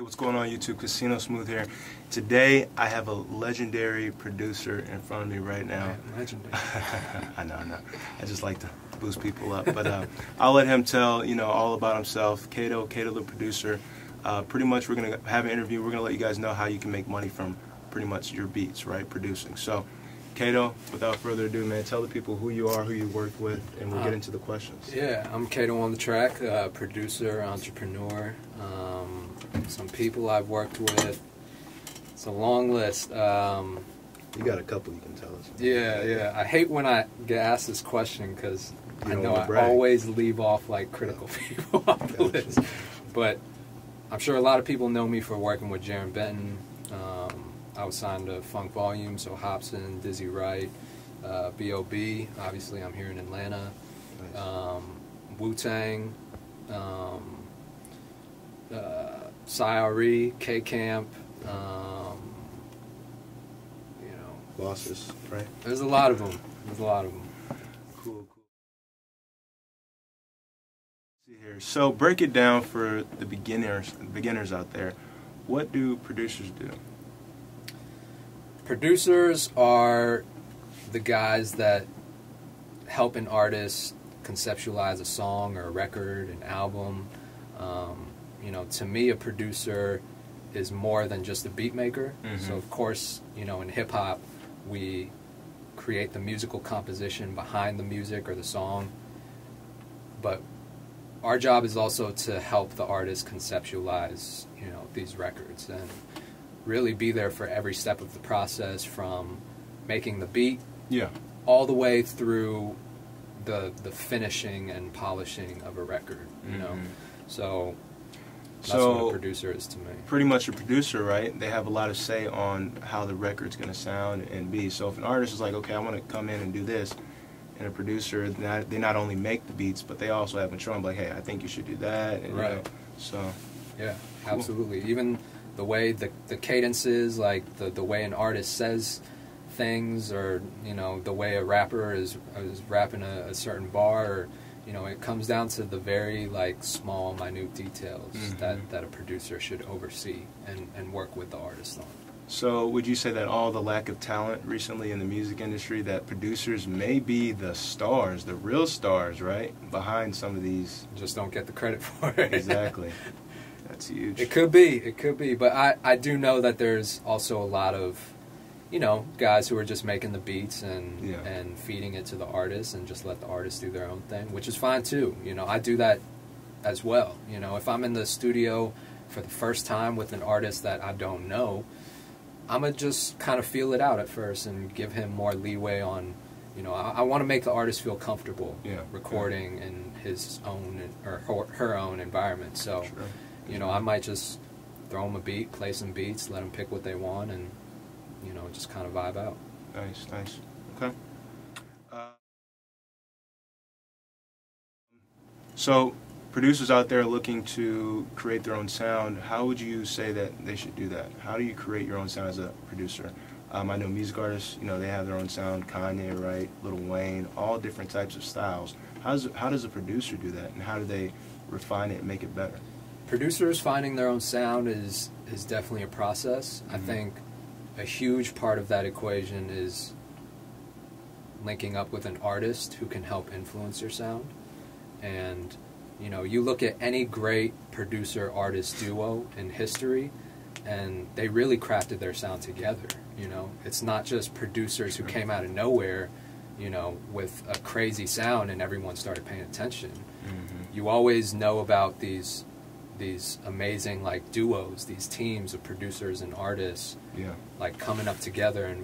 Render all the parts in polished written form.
What's going on YouTube? Casino Smooth here. Today I have a legendary producer in front of me right now. Legendary. I know. I just like to boost people up. But I'll let him tell, all about himself. Kato the producer. Pretty much we're going to have an interview. We're going to let you guys know how you can make money from pretty much your beats, right? Producing. So, Kato, without further ado, man, tell the people who you are, who you work with, and we'll get into the questions. Yeah, I'm Kato on the track, producer, entrepreneur. Some people I've worked with. It's a long list. You got a couple you can tell us. Yeah. I hate when I get asked this question because I know I always leave off like critical people off the list. But I'm sure a lot of people know me for working with Jaron Benton. I was signed to Funk Volume, so Hobson, Dizzy Wright, B.O.B. Obviously, I'm here in Atlanta. Nice. Wu-Tang, Syari, K-Camp, Bosses, right? There's a lot of them. Cool. See here. So break it down for the beginners out there. What do producers do? Producers are the guys that help an artist conceptualize a song or a record, an album. To me, a producer is more than just a beat maker. Mm-hmm. So, of course, in hip-hop, we create the musical composition behind the music or the song. But our job is also to help the artist conceptualize, these records and really be there for every step of the process, from making the beat all the way through the finishing and polishing of a record, So that's what a producer is to me. Pretty much a producer, right? They have a lot of say on how the record's going to sound and be. So if an artist is like, okay, I want to come in and do this, and a producer, they not only make the beats, but they also have control. I'm like, hey, I think you should do that. And, right. Yeah, cool. Absolutely. Even the way the cadences, like the way an artist says things, or the way a rapper is rapping a certain bar, or it comes down to the very small, minute details that a producer should oversee and work with the artist on. So would you say that all the lack of talent recently in the music industry, that producers may be the stars, the real stars, right, behind some of these? Just don't get the credit for it. Exactly. That's huge. It could be, but I do know that there's also a lot of guys who are just making the beats and feeding it to the artist and just let the artist do their own thing, which is fine too. I do that as well. If I'm in the studio for the first time with an artist that I don't know, I'm going to just kind of feel it out at first and give him more leeway on, I want to make the artist feel comfortable recording in his own or her own environment. So, I might just throw him a beat, play some beats, let them pick what they want, and just kind of vibe out. Nice. Okay. So, producers out there looking to create their own sound, how would you say that they should do that? How do you create your own sound as a producer? I know music artists, they have their own sound, Kanye, right, Lil Wayne, all different types of styles. How does a producer do that, and how do they refine it and make it better? Producers finding their own sound is definitely a process. I think a huge part of that equation is linking up with an artist who can help influence your sound. And, you look at any great producer-artist duo in history, and they really crafted their sound together, It's not just producers who came out of nowhere, with a crazy sound and everyone started paying attention. You always know about these amazing duos, these teams of producers and artists, coming up together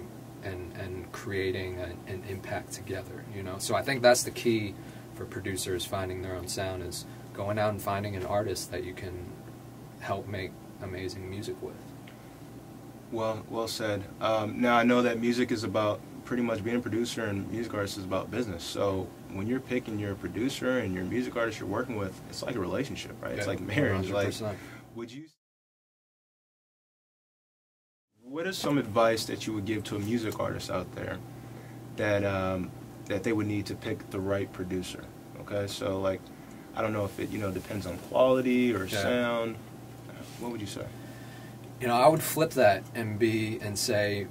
and creating an impact together. So I think that's the key for producers finding their own sound, is going out and finding an artist that you can help make amazing music with. Well said. Now I know that music is about pretty much being a producer, and music artist is about business. So when you're picking your producer and your music artist you're working with, it's like a relationship, right? It's like marriage. 100%. What is some advice that you would give to a music artist out there that they would need to pick the right producer? Okay, so I don't know if it depends on quality or sound. What would you say? You know, I would flip that and say,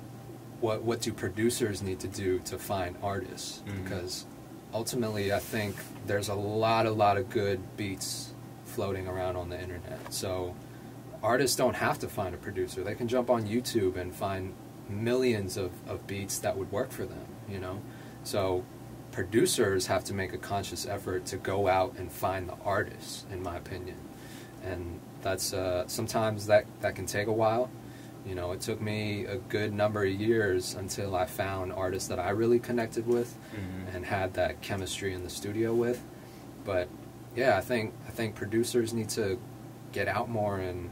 what do producers need to do to find artists? Because ultimately, I think there's a lot of good beats floating around on the internet. So artists don't have to find a producer. They can jump on YouTube and find millions of beats that would work for them, you know? So producers have to make a conscious effort to go out and find the artists, in my opinion. And that's sometimes that can take a while. You know, it took me a good number of years until I found artists that I really connected with and had that chemistry in the studio with. But yeah, I think producers need to get out more and,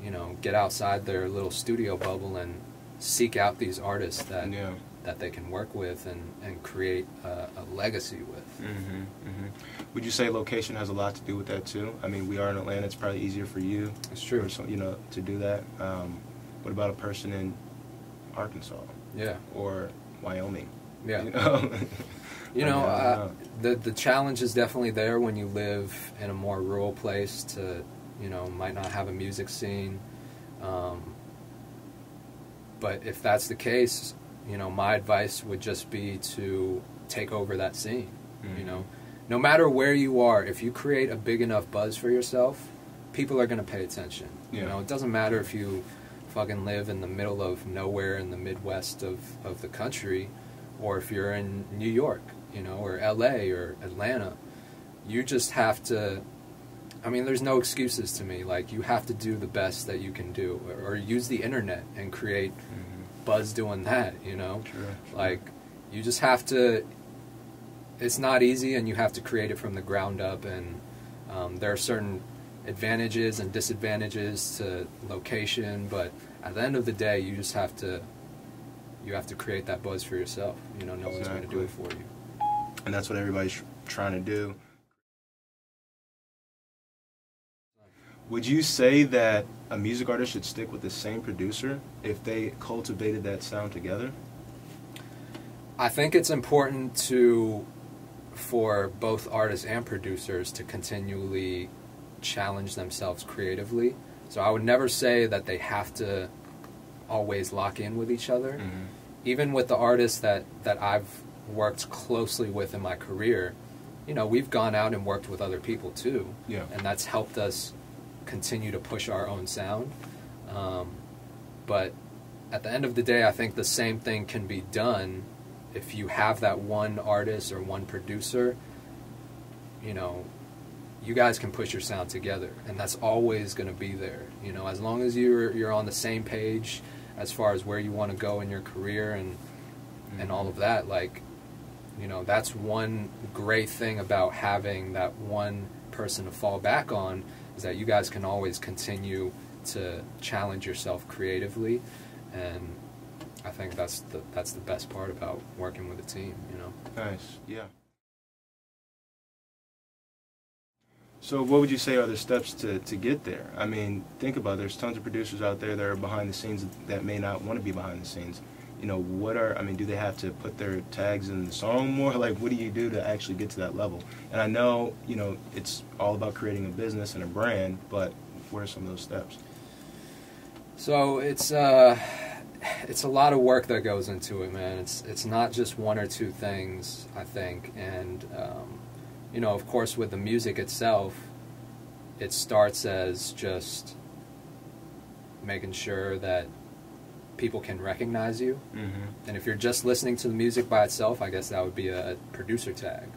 you know, get outside their little studio bubble and seek out these artists that they can work with and create a legacy with. Would you say location has a lot to do with that too? I mean, we are in Atlanta. It's probably easier for you. It's true. Or so, you know, to do that. What about a person in Arkansas? Yeah. Or Wyoming? Yeah. You know? You know, the challenge is definitely there when you live in a more rural place to, you know, might not have a music scene. But if that's the case, you know, my advice would just be to take over that scene. You know, no matter where you are, if you create a big enough buzz for yourself, people are going to pay attention. You know, it doesn't matter if you fucking live in the middle of nowhere in the Midwest of the country, or if you're in New York, you know, or LA or Atlanta. You just have to, I mean, there's no excuses to me. Like, you have to do the best that you can do, or use the internet and create buzz doing that, you know? True. Like, you just have to, it's not easy, and you have to create it from the ground up, and there are certain advantages and disadvantages to location, but at the end of the day, you just have to create that buzz for yourself. You know, no one's going to do it for you. And that's what everybody's trying to do. Would you say that a music artist should stick with the same producer if they cultivated that sound together? I think it's important for both artists and producers to continually challenge themselves creatively. So I would never say that they have to always lock in with each other. Even with the artists that I've worked closely with in my career, you know, we've gone out and worked with other people too. And that's helped us continue to push our own sound. But at the end of the day, I think the same thing can be done if you have that one artist or one producer. You know, you guys can push your sound together, and that's always going to be there. You know, as long as you're on the same page as far as where you want to go in your career and all of that. Like, you know, that's one great thing about having that one person to fall back on, is that you guys can always continue to challenge yourself creatively, and I think that's the best part about working with a team, you know. Nice, yeah. So what would you say are the steps to get there? I mean, think about it. There's tons of producers out there that are behind the scenes that may not want to be behind the scenes. You know, do they have to put their tags in the song more? Like, what do you do to actually get to that level? And I know, you know, it's all about creating a business and a brand, but what are some of those steps? So it's a lot of work that goes into it, man. It's not just one or two things, I think. And, you know, of course, with the music itself, it starts as just making sure that people can recognize you. And if you're just listening to the music by itself, I guess that would be a producer tag.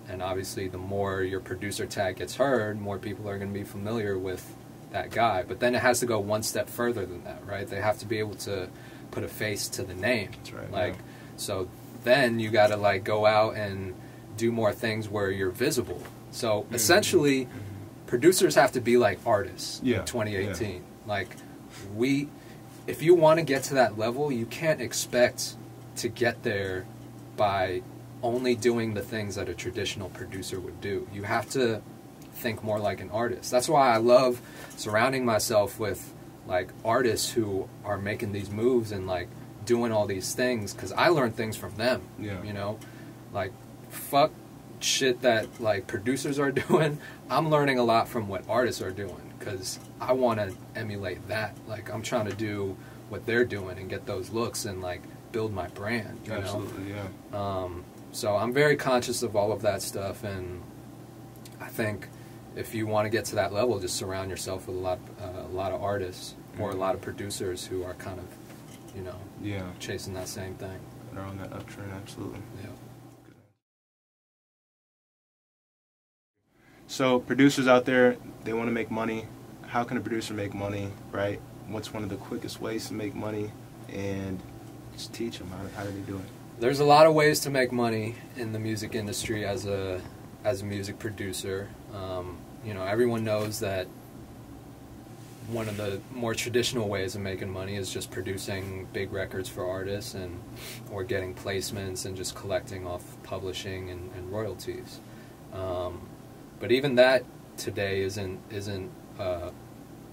And obviously, the more your producer tag gets heard, more people are going to be familiar with that guy. But then it has to go one step further than that, right? They have to be able to put a face to the name. That's right. Like, so then you got to, like, go out and do more things where you're visible. So essentially, producers have to be like artists in 2018. Like, if you want to get to that level, you can't expect to get there by only doing the things that a traditional producer would do. You have to think more like an artist. That's why I love surrounding myself with, like, artists who are making these moves and, like, doing all these things, because I learn things from them. You know, like, fuck shit that, like, producers are doing. I'm learning a lot from what artists are doing, because I want to emulate that. Like, I'm trying to do what they're doing and get those looks and, like, build my brand, you Absolutely, know? yeah. So I'm very conscious of all of that stuff, and I think if you want to get to that level, just surround yourself with a lot of artists or a lot of producers who are kind of, you know, chasing that same thing. They're on that uptrend, absolutely. Yeah. So producers out there, they want to make money. How can a producer make money, right? What's one of the quickest ways to make money? And just teach them, how do they do it? There's a lot of ways to make money in the music industry as a music producer. You know, everyone knows that one of the more traditional ways of making money is just producing big records for artists or getting placements and just collecting off publishing and royalties. But even that today isn't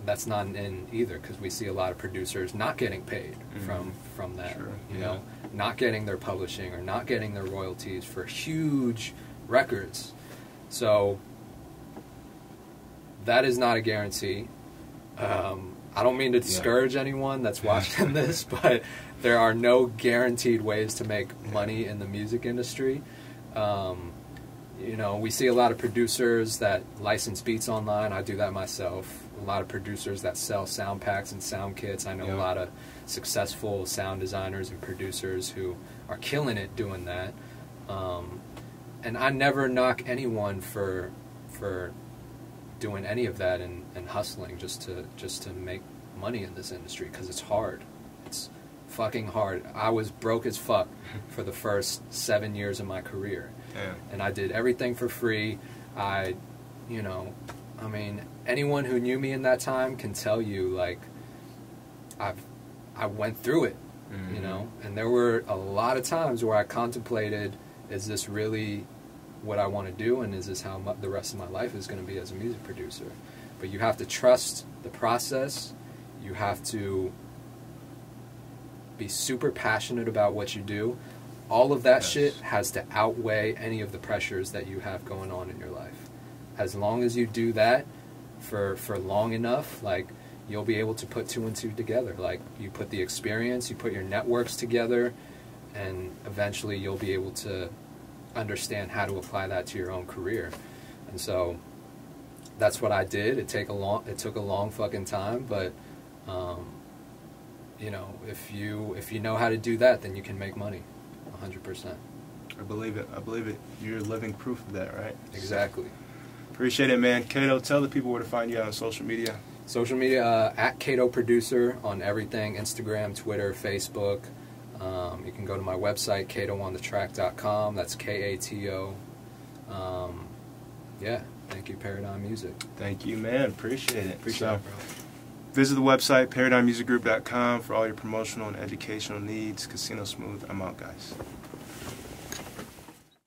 that's not in either, because we see a lot of producers not getting paid from that. Sure. You know, not getting their publishing or not getting their royalties for huge records. So that is not a guarantee. I don't mean to discourage anyone that's watching this, but there are no guaranteed ways to make money in the music industry. You know, we see a lot of producers that license beats online. I do that myself. A lot of producers that sell sound packs and sound kits. I know a lot of successful sound designers and producers who are killing it doing that. And I never knock anyone for doing any of that and hustling just to make money in this industry, because it's hard. It's fucking hard. I was broke as fuck for the first 7 years of my career. Yeah. And I did everything for free. You know, I mean, anyone who knew me in that time can tell you, like, I went through it, you know, and there were a lot of times where I contemplated, is this really what I want to do, and is this how the rest of my life is going to be as a music producer? But you have to trust the process. You have to be super passionate about what you do. All of that shit has to outweigh any of the pressures that you have going on in your life. As long as you do that for long enough, like, you'll be able to put two and two together. Like, you put the experience, you put your networks together, and eventually you'll be able to understand how to apply that to your own career. And so that's what I did. It took a long fucking time, but you know, if you know how to do that, then you can make money 100%. I believe it. You're living proof of that, right? Exactly. Appreciate it, man. Kato, tell the people where to find you on social media. Social media, at Kato Producer on everything: Instagram, Twitter, Facebook. You can go to my website, KatoOnTheTrack.com. That's Kato. Yeah, thank you, Paradigm Music. Thank you, man. Appreciate it. Appreciate it, bro. Visit the website, ParadigmMusicGroup.com, for all your promotional and educational needs. Casino Smooth. I'm out, guys.